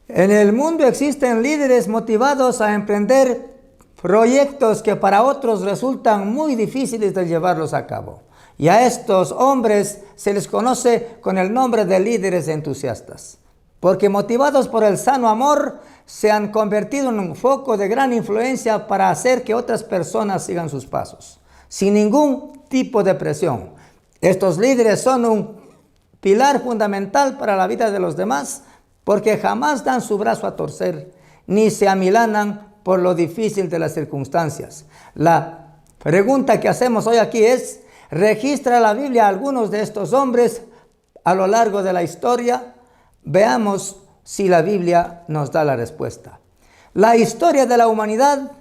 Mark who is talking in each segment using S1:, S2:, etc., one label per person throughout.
S1: En el mundo existen líderes motivados a emprender proyectos que para otros resultan muy difíciles de llevarlos a cabo. Y a estos hombres se les conoce con el nombre de líderes entusiastas, porque motivados por el sano amor, se han convertido en un foco de gran influencia para hacer que otras personas sigan sus pasos, sin ningún tipo de presión. Estos líderes son un pilar fundamental para la vida de los demás, porque jamás dan su brazo a torcer, ni se amilanan por lo difícil de las circunstancias. La pregunta que hacemos hoy aquí es: ¿registra la Biblia algunos de estos hombres a lo largo de la historia? Veamos si la Biblia nos da la respuesta. La historia de la humanidad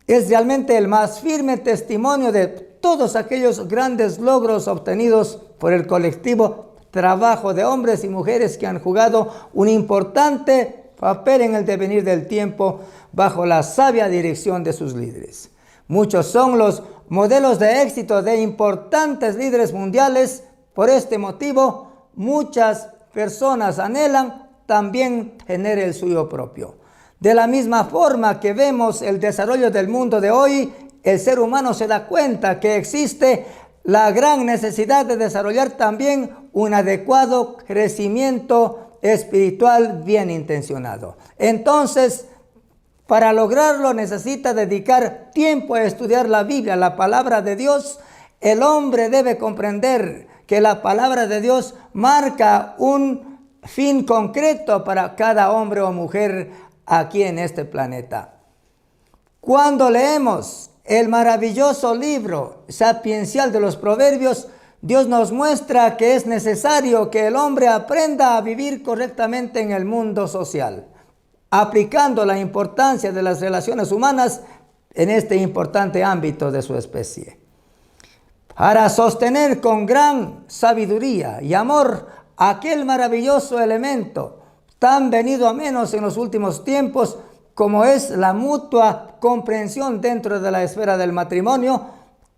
S1: es realmente el más firme testimonio de todos aquellos grandes logros obtenidos por el colectivo trabajo de hombres y mujeres que han jugado un importante papel en el devenir del tiempo bajo la sabia dirección de sus líderes. Muchos son los modelos de éxito de importantes líderes mundiales. Por este motivo, muchas personas anhelan también tener el suyo propio. De la misma forma que vemos el desarrollo del mundo de hoy, el ser humano se da cuenta que existe la gran necesidad de desarrollar también un adecuado crecimiento espiritual bien intencionado. Entonces, para lograrlo necesita dedicar tiempo a estudiar la Biblia, la palabra de Dios. El hombre debe comprender que la palabra de Dios marca un fin concreto para cada hombre o mujer aquí en este planeta. Cuando leemos el maravilloso libro sapiencial de los Proverbios, Dios nos muestra que es necesario que el hombre aprenda a vivir correctamente en el mundo social, aplicando la importancia de las relaciones humanas en este importante ámbito de su especie, para sostener con gran sabiduría y amor aquel maravilloso elemento tan venido a menos en los últimos tiempos, como es la mutua comprensión dentro de la esfera del matrimonio,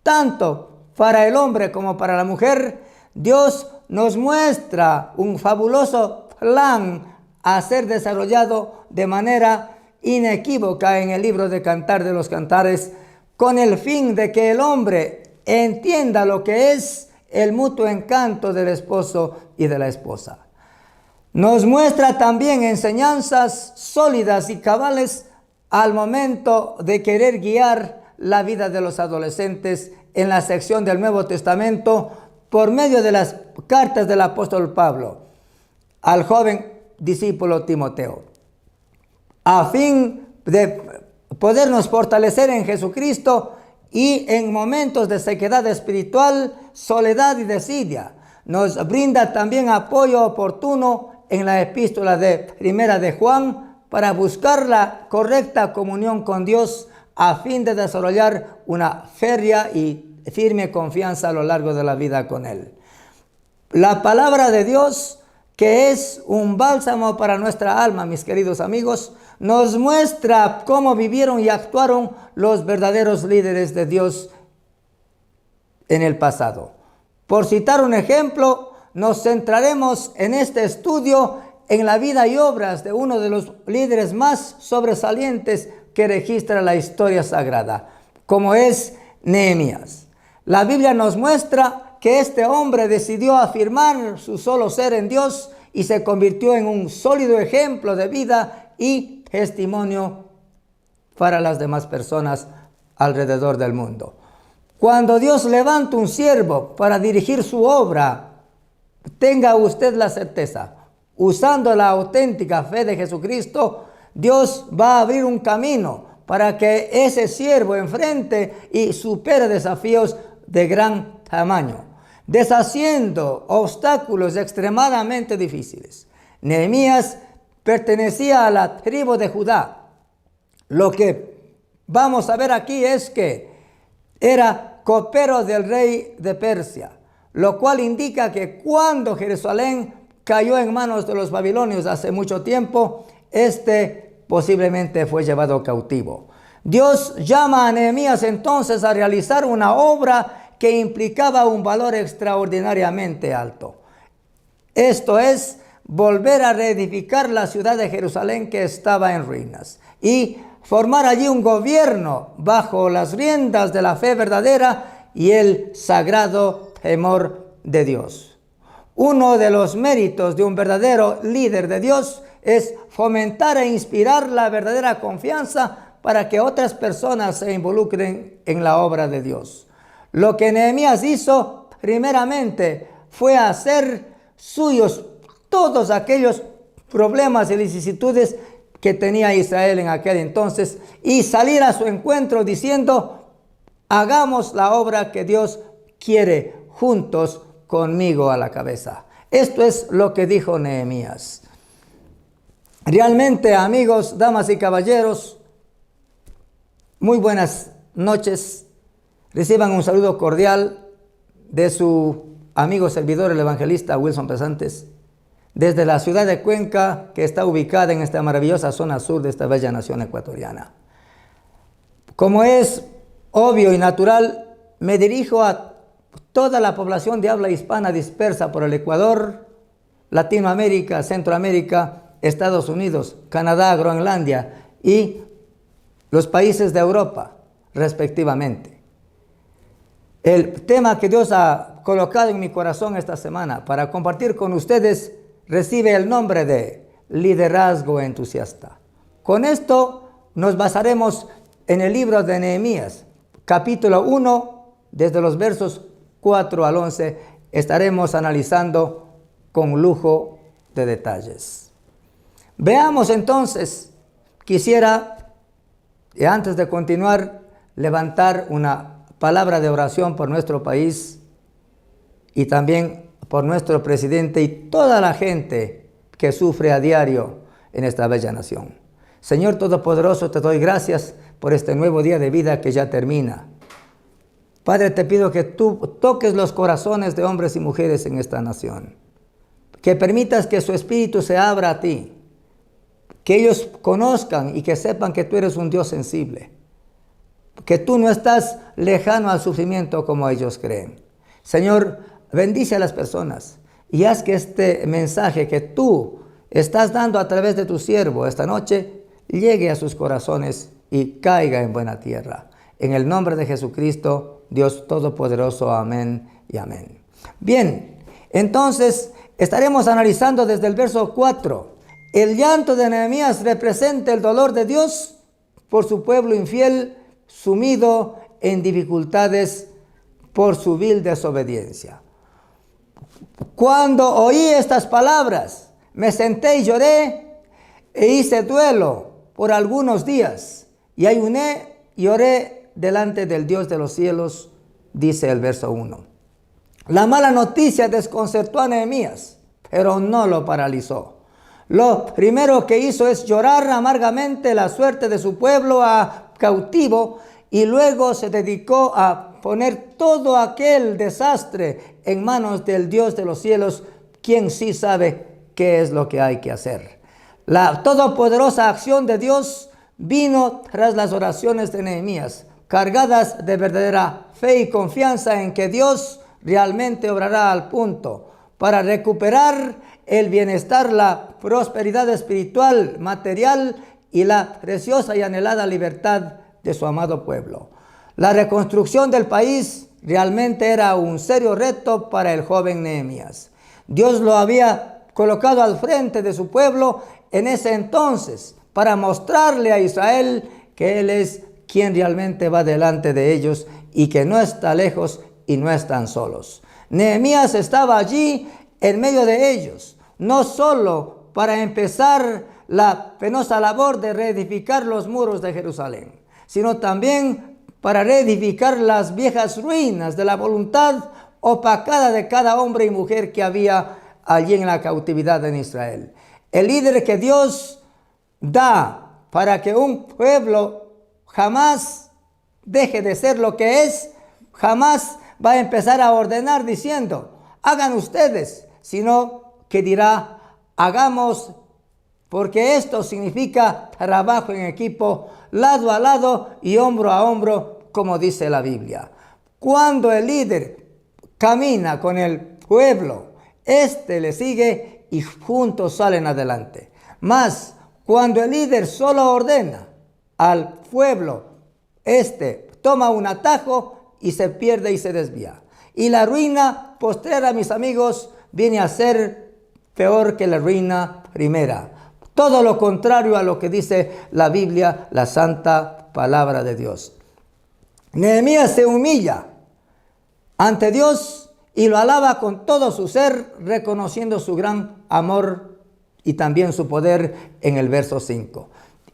S1: tanto para el hombre como para la mujer. Dios nos muestra un fabuloso plan a ser desarrollado de manera inequívoca en el libro de Cantar de los Cantares, con el fin de que el hombre entienda lo que es el mutuo encanto del esposo y de la esposa. Nos muestra también enseñanzas sólidas y cabales al momento de querer guiar la vida de los adolescentes en la sección del Nuevo Testamento por medio de las cartas del apóstol Pablo al joven discípulo Timoteo, a fin de podernos fortalecer en Jesucristo y en momentos de sequedad espiritual, soledad y desidia. Nos brinda también apoyo oportuno en la epístola de Primera de Juan para buscar la correcta comunión con Dios a fin de desarrollar una férrea y firme confianza a lo largo de la vida con Él. La palabra de Dios, que es un bálsamo para nuestra alma, mis queridos amigos, nos muestra cómo vivieron y actuaron los verdaderos líderes de Dios en el pasado. Por citar un ejemplo, nos centraremos en este estudio en la vida y obras de uno de los líderes más sobresalientes que registra la historia sagrada, como es Nehemías. La Biblia nos muestra que este hombre decidió afirmar su solo ser en Dios y se convirtió en un sólido ejemplo de vida y testimonio para las demás personas alrededor del mundo. Cuando Dios levanta un siervo para dirigir su obra, tenga usted la certeza, usando la auténtica fe de Jesucristo, Dios va a abrir un camino para que ese siervo enfrente y supere desafíos de gran tamaño, deshaciendo obstáculos extremadamente difíciles. Nehemías pertenecía a la tribu de Judá. Lo que vamos a ver aquí es que era copero del rey de Persia, lo cual indica que cuando Jerusalén cayó en manos de los babilonios hace mucho tiempo, posiblemente fue llevado cautivo. Dios llama a Nehemías entonces a realizar una obra que implicaba un valor extraordinariamente alto. Esto es, volver a reedificar la ciudad de Jerusalén que estaba en ruinas y formar allí un gobierno bajo las riendas de la fe verdadera y el sagrado temor de Dios. Uno de los méritos de un verdadero líder de Dios es fomentar e inspirar la verdadera confianza para que otras personas se involucren en la obra de Dios. Lo que Nehemías hizo primeramente fue hacer suyos todos aquellos problemas y vicisitudes que tenía Israel en aquel entonces y salir a su encuentro diciendo: hagamos la obra que Dios quiere juntos conmigo a la cabeza. Esto es lo que dijo Nehemías. Realmente, amigos, damas y caballeros, muy buenas noches. Reciban un saludo cordial de su amigo servidor, el evangelista Wilson Pesantes, desde la ciudad de Cuenca, que está ubicada en esta maravillosa zona sur de esta bella nación ecuatoriana. Como es obvio y natural, me dirijo a toda la población de habla hispana dispersa por el Ecuador, Latinoamérica, Centroamérica, Estados Unidos, Canadá, Groenlandia y los países de Europa, respectivamente. El tema que Dios ha colocado en mi corazón esta semana para compartir con ustedes recibe el nombre de liderazgo entusiasta. Con esto nos basaremos en el libro de Nehemías, capítulo 1, desde los versos 4 al 11, estaremos analizando con lujo de detalles. Veamos entonces, quisiera, y antes de continuar, levantar una palabra de oración por nuestro país y también por nuestro presidente y toda la gente que sufre a diario en esta bella nación. Señor Todopoderoso, te doy gracias por este nuevo día de vida que ya termina. Padre, te pido que tú toques los corazones de hombres y mujeres en esta nación, que permitas que su espíritu se abra a ti, que ellos conozcan y que sepan que tú eres un Dios sensible, que tú no estás lejano al sufrimiento como ellos creen. Señor, bendice a las personas y haz que este mensaje que tú estás dando a través de tu siervo esta noche llegue a sus corazones y caiga en buena tierra. En el nombre de Jesucristo, Dios Todopoderoso, amén y amén. Bien, entonces estaremos analizando desde el verso 4. El llanto de Nehemías representa el dolor de Dios por su pueblo infiel, sumido en dificultades por su vil desobediencia. Cuando oí estas palabras, me senté y lloré e hice duelo por algunos días y ayuné y oré delante del Dios de los cielos, dice el verso 1. La mala noticia desconcertó a Nehemías, pero no lo paralizó. Lo primero que hizo es llorar amargamente la suerte de su pueblo cautivo y luego se dedicó a poner todo aquel desastre en manos del Dios de los cielos, quien sí sabe qué es lo que hay que hacer. La todopoderosa acción de Dios vino tras las oraciones de Nehemías, cargadas de verdadera fe y confianza en que Dios realmente obrará al punto para recuperar el bienestar, la prosperidad espiritual, material y la preciosa y anhelada libertad de su amado pueblo. La reconstrucción del país realmente era un serio reto para el joven Nehemías. Dios lo había colocado al frente de su pueblo en ese entonces para mostrarle a Israel que Él es quien realmente va delante de ellos y que no está lejos y no están solos. Nehemías estaba allí en medio de ellos, no solo para empezar la penosa labor de reedificar los muros de Jerusalén, sino también para reedificar las viejas ruinas de la voluntad opacada de cada hombre y mujer que había allí en la cautividad en Israel. El líder que Dios da para que un pueblo jamás deje de ser lo que es, jamás va a empezar a ordenar diciendo, hagan ustedes, sino que dirá, hagamos, porque esto significa trabajo en equipo, lado a lado y hombro a hombro, como dice la Biblia. Cuando el líder camina con el pueblo, éste le sigue y juntos salen adelante. Mas cuando el líder solo ordena al pueblo, toma un atajo y se pierde y se desvía. Y la ruina postrera, mis amigos, viene a ser peor que la ruina primera. Todo lo contrario a lo que dice la Biblia, la santa palabra de Dios. Nehemías se humilla ante Dios y lo alaba con todo su ser, reconociendo su gran amor y también su poder en el verso 5.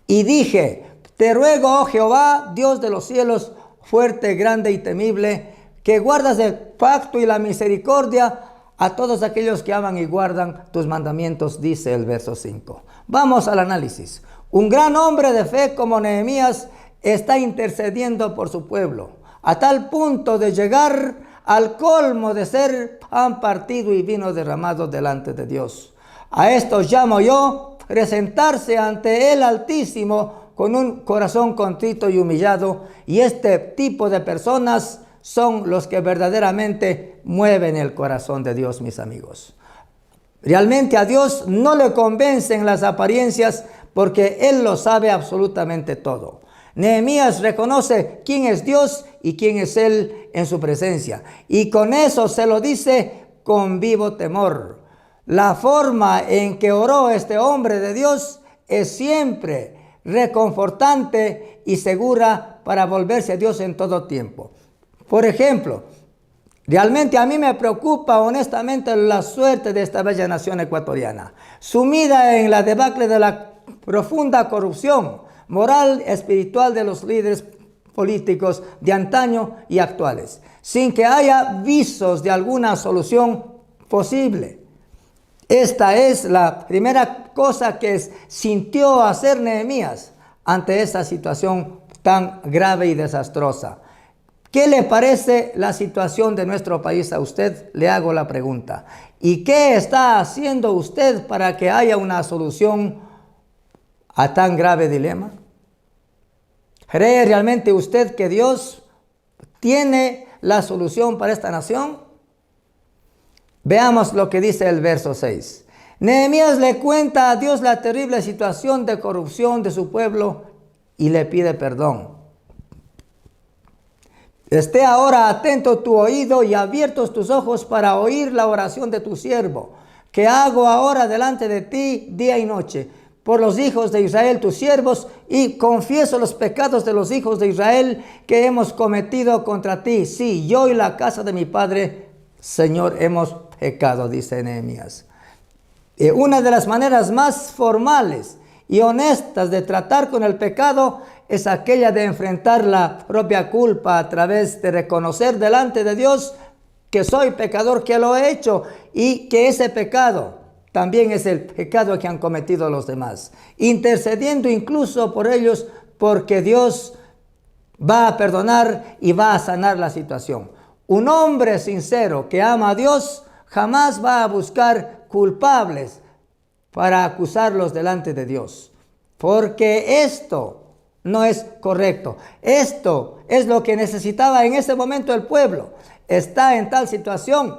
S1: Y dije, te ruego, oh Jehová, Dios de los cielos, fuerte, grande y temible, que guardas el pacto y la misericordia a todos aquellos que aman y guardan tus mandamientos, dice el verso 5. Vamos al análisis. Un gran hombre de fe como Nehemías está intercediendo por su pueblo, a tal punto de llegar al colmo de ser pan partido y vino derramado delante de Dios. A esto llamo yo presentarse ante el Altísimo con un corazón contrito y humillado, y este tipo de personas son los que verdaderamente mueven el corazón de Dios, mis amigos. Realmente a Dios no le convencen las apariencias, porque Él lo sabe absolutamente todo. Nehemías reconoce quién es Dios y quién es Él en su presencia, y con eso se lo dice con vivo temor. La forma en que oró este hombre de Dios es siempre reconfortante y segura para volverse a Dios en todo tiempo. Por ejemplo, realmente a mí me preocupa honestamente la suerte de esta bella nación ecuatoriana, sumida en la debacle de la profunda corrupción moral, espiritual de los líderes políticos de antaño y actuales, sin que haya visos de alguna solución posible. Esta es la primera cosa que sintió hacer Nehemías ante esta situación tan grave y desastrosa. ¿Qué le parece la situación de nuestro país a usted? Le hago la pregunta. ¿Y qué está haciendo usted para que haya una solución a tan grave dilema? ¿Cree realmente usted que Dios tiene la solución para esta nación? Veamos lo que dice el verso 6. Nehemías le cuenta a Dios la terrible situación de corrupción de su pueblo y le pide perdón. Esté ahora atento tu oído y abiertos tus ojos para oír la oración de tu siervo, que hago ahora delante de ti día y noche, por los hijos de Israel, tus siervos, y confieso los pecados de los hijos de Israel que hemos cometido contra ti. Sí, yo y la casa de mi padre, Señor, hemos pecado, dice Nehemías. Una de las maneras más formales y honestas de tratar con el pecado es aquella de enfrentar la propia culpa a través de reconocer delante de Dios que soy pecador, que lo he hecho y que ese pecado también es el pecado que han cometido los demás, intercediendo incluso por ellos, porque Dios va a perdonar y va a sanar la situación. Un hombre sincero que ama a Dios jamás va a buscar culpables para acusarlos delante de Dios, porque esto no es correcto. Esto es lo que necesitaba en ese momento el pueblo. Está en tal situación.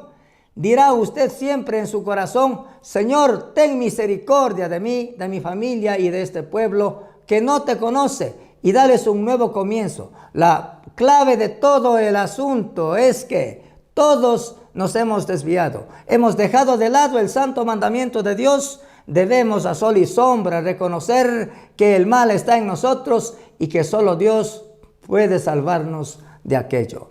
S1: Dirá usted siempre en su corazón: Señor, ten misericordia de mí, de mi familia y de este pueblo que no te conoce, y dales un nuevo comienzo. La clave de todo el asunto es que todos nos hemos desviado. Hemos dejado de lado el santo mandamiento de Dios. Debemos a sol y sombra reconocer que el mal está en nosotros y que solo Dios puede salvarnos de aquello.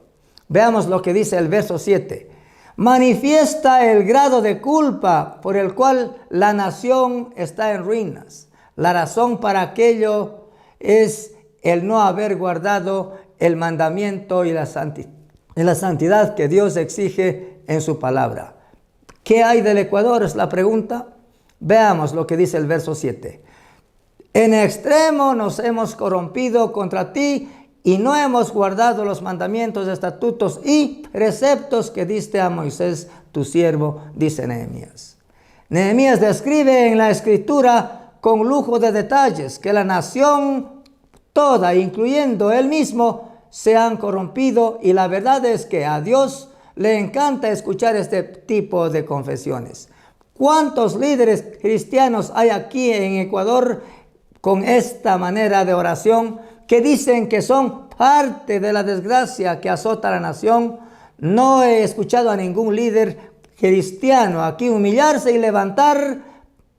S1: Veamos lo que dice el verso 7. Manifiesta el grado de culpa por el cual la nación está en ruinas. La razón para aquello es el no haber guardado el mandamiento y la santidad que Dios exige en su palabra. ¿Qué hay del Ecuador? Es la pregunta. Veamos lo que dice el verso 7. En extremo nos hemos corrompido contra ti y no hemos guardado los mandamientos, estatutos y preceptos que diste a Moisés, tu siervo, dice Nehemías. Nehemías describe en la escritura con lujo de detalles que la nación toda, incluyendo él mismo, se han corrompido, y la verdad es que a Dios le encanta escuchar este tipo de confesiones. ¿Cuántos líderes cristianos hay aquí en Ecuador con esta manera de oración que dicen que son parte de la desgracia que azota a la nación? No he escuchado a ningún líder cristiano aquí humillarse y levantar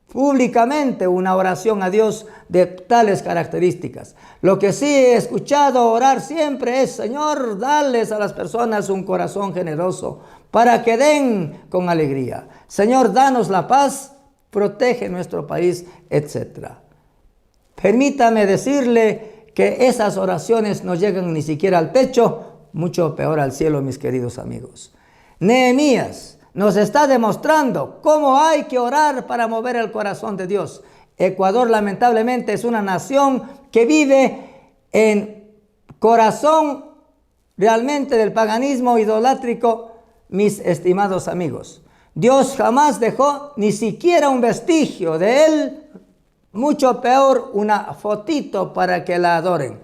S1: públicamente una oración a Dios de tales características. Lo que sí he escuchado orar siempre es: Señor, dales a las personas un corazón generoso para que den con alegría. Señor, danos la paz, protege nuestro país, etc. Permítame decirle que esas oraciones no llegan ni siquiera al techo, mucho peor al cielo, mis queridos amigos. Nehemías nos está demostrando cómo hay que orar para mover el corazón de Dios. Ecuador, lamentablemente, es una nación que vive en corazón realmente del paganismo idolátrico, mis estimados amigos. Dios jamás dejó ni siquiera un vestigio de él, mucho peor una fotito para que la adoren,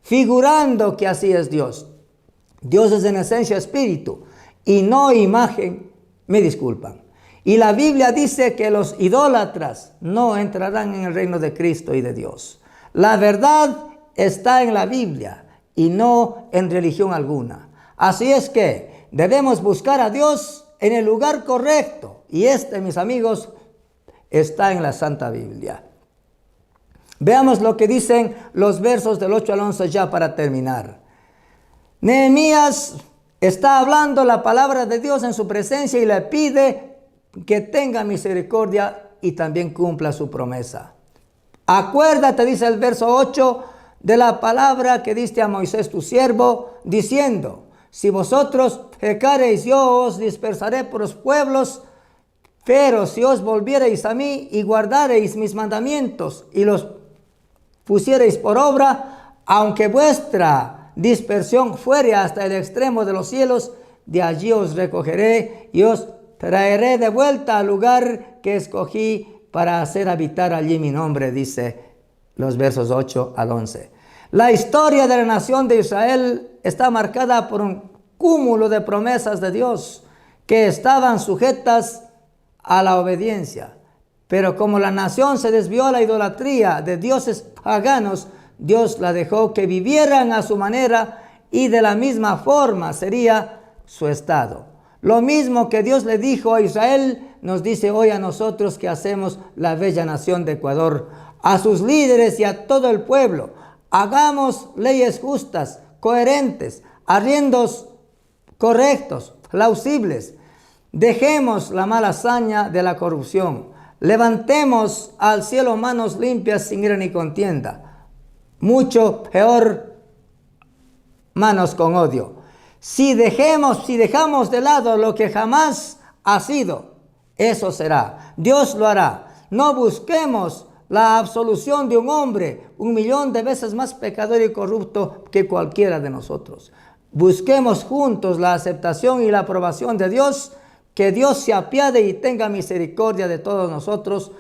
S1: figurando que así es Dios. Dios es en esencia espíritu y no imagen. Me disculpan. Y la Biblia dice que los idólatras no entrarán en el reino de Cristo y de Dios. La verdad está en la Biblia y no en religión alguna. Así es que debemos buscar a Dios en el lugar correcto. Y mis amigos, está en la Santa Biblia. Veamos lo que dicen los versos del 8 al 11 ya para terminar. Nehemías está hablando la palabra de Dios en su presencia y le pide que tenga misericordia y también cumpla su promesa. Acuérdate, dice el verso 8, de la palabra que diste a Moisés tu siervo, diciendo: si vosotros pecareis, yo os dispersaré por los pueblos, pero si os volviereis a mí y guardareis mis mandamientos y los pusiereis por obra, aunque vuestra dispersión fuere hasta el extremo de los cielos, de allí os recogeré y os traeré de vuelta al lugar que escogí para hacer habitar allí mi nombre, dice los versos 8 al 11. La historia de la nación de Israel está marcada por un cúmulo de promesas de Dios que estaban sujetas a la obediencia. Pero como la nación se desvió a la idolatría de dioses paganos, Dios la dejó que vivieran a su manera y de la misma forma sería su estado. Lo mismo que Dios le dijo a Israel, nos dice hoy a nosotros que hacemos la bella nación de Ecuador, a sus líderes y a todo el pueblo. Hagamos leyes justas, coherentes, arriendos correctos, plausibles. Dejemos la mala hazaña de la corrupción. Levantemos al cielo manos limpias sin ira ni contienda. Mucho peor, manos con odio. Si dejamos de lado lo que jamás ha sido, eso será. Dios lo hará. No busquemos la absolución de un hombre 1.000.000 de veces más pecador y corrupto que cualquiera de nosotros. Busquemos juntos la aceptación y la aprobación de Dios, que Dios se apiade y tenga misericordia de todos nosotros,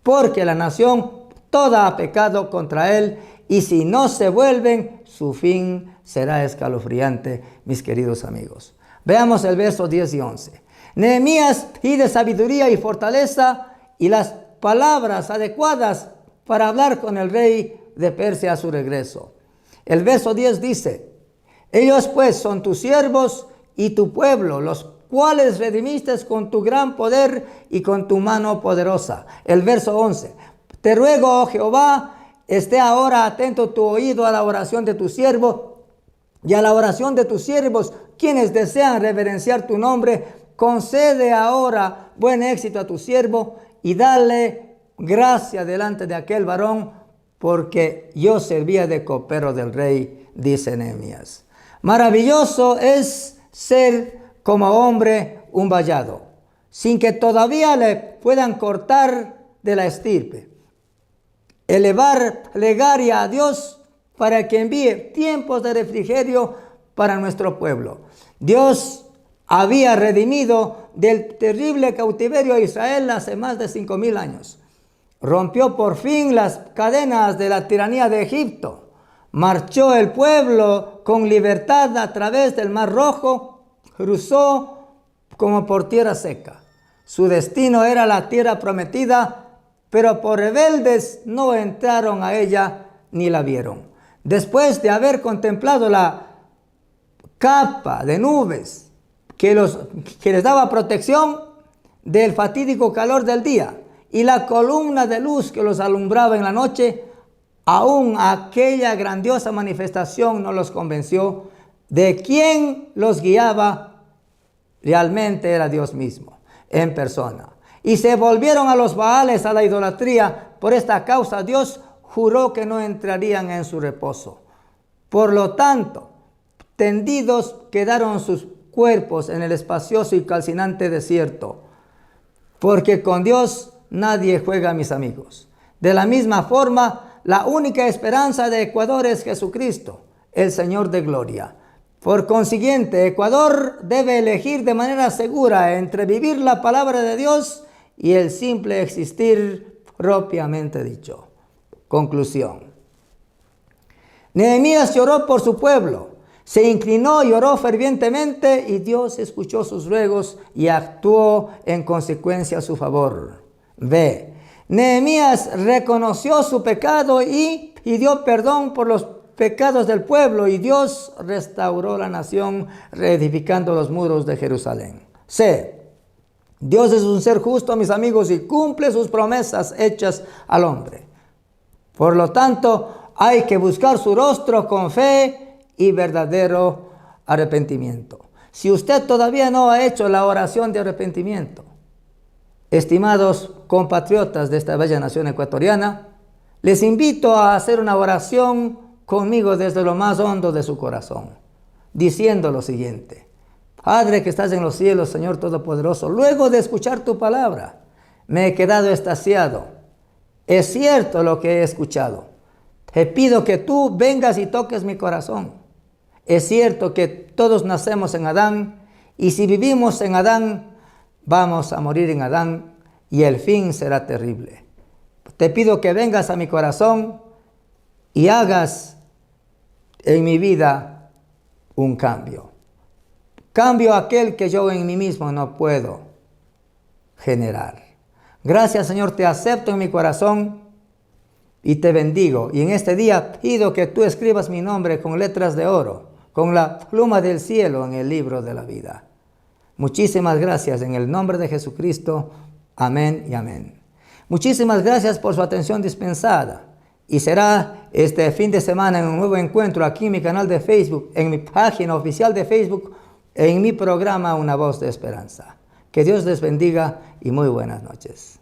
S1: porque la nación toda ha pecado contra él, y si no se vuelven, su fin será escalofriante, mis queridos amigos. Veamos el verso 10 y 11. Nehemías pide sabiduría y fortaleza y las palabras adecuadas para hablar con el rey de Persia a su regreso. El verso 10 dice: ellos pues son tus siervos y tu pueblo, los cuales redimiste con tu gran poder y con tu mano poderosa. El verso 11. Te ruego, oh Jehová, esté ahora atento tu oído a la oración de tu siervo y a la oración de tus siervos, quienes desean reverenciar tu nombre. Concede ahora buen éxito a tu siervo y dale gracia delante de aquel varón, porque yo servía de copero del rey, dice Nehemías. Maravilloso es ser como hombre un vallado, sin que todavía le puedan cortar de la estirpe. Elevar plegaria a Dios para que envíe tiempos de refrigerio para nuestro pueblo. Dios había redimido del terrible cautiverio a Israel hace más de 5.000 años. Rompió por fin las cadenas de la tiranía de Egipto. Marchó el pueblo con libertad a través del Mar Rojo, cruzó como por tierra seca. Su destino era la tierra prometida, pero por rebeldes no entraron a ella ni la vieron. Después de haber contemplado la capa de nubes que les daba protección del fatídico calor del día y la columna de luz que los alumbraba en la noche, aún aquella grandiosa manifestación no los convenció de quién los guiaba. Realmente era Dios mismo en persona. Y se volvieron a los Baales, a la idolatría. Por esta causa Dios juró que no entrarían en su reposo. Por lo tanto, tendidos quedaron sus cuerpos en el espacioso y calcinante desierto. Porque con Dios nadie juega, mis amigos. De la misma forma, la única esperanza de Ecuador es Jesucristo, el Señor de gloria. Por consiguiente, Ecuador debe elegir de manera segura entre vivir la palabra de Dios y el simple existir propiamente dicho. Conclusión. Nehemías lloró por su pueblo, se inclinó y oró fervientemente y Dios escuchó sus ruegos y actuó en consecuencia a su favor. B. Nehemías reconoció su pecado y pidió perdón por los pecados del pueblo y Dios restauró la nación reedificando los muros de Jerusalén. C. Dios es un ser justo, mis amigos, y cumple sus promesas hechas al hombre. Por lo tanto, hay que buscar su rostro con fe y verdadero arrepentimiento. Si usted todavía no ha hecho la oración de arrepentimiento, estimados compatriotas de esta bella nación ecuatoriana, les invito a hacer una oración conmigo desde lo más hondo de su corazón, diciendo lo siguiente: Padre que estás en los cielos, Señor Todopoderoso, luego de escuchar tu palabra, me he quedado extasiado. Es cierto lo que he escuchado. Te pido que tú vengas y toques mi corazón. Es cierto que todos nacemos en Adán, y si vivimos en Adán, vamos a morir en Adán, y el fin será terrible. Te pido que vengas a mi corazón y hagas en mi vida un cambio. Cambio aquel que yo en mí mismo no puedo generar. Gracias, Señor, te acepto en mi corazón y te bendigo. Y en este día pido que tú escribas mi nombre con letras de oro, con la pluma del cielo en el libro de la vida. Muchísimas gracias en el nombre de Jesucristo. Amén y amén. Muchísimas gracias por su atención dispensada. Y será este fin de semana en un nuevo encuentro aquí en mi canal de Facebook, en mi página oficial de Facebook, en mi programa Una Voz de Esperanza. Que Dios les bendiga y muy buenas noches.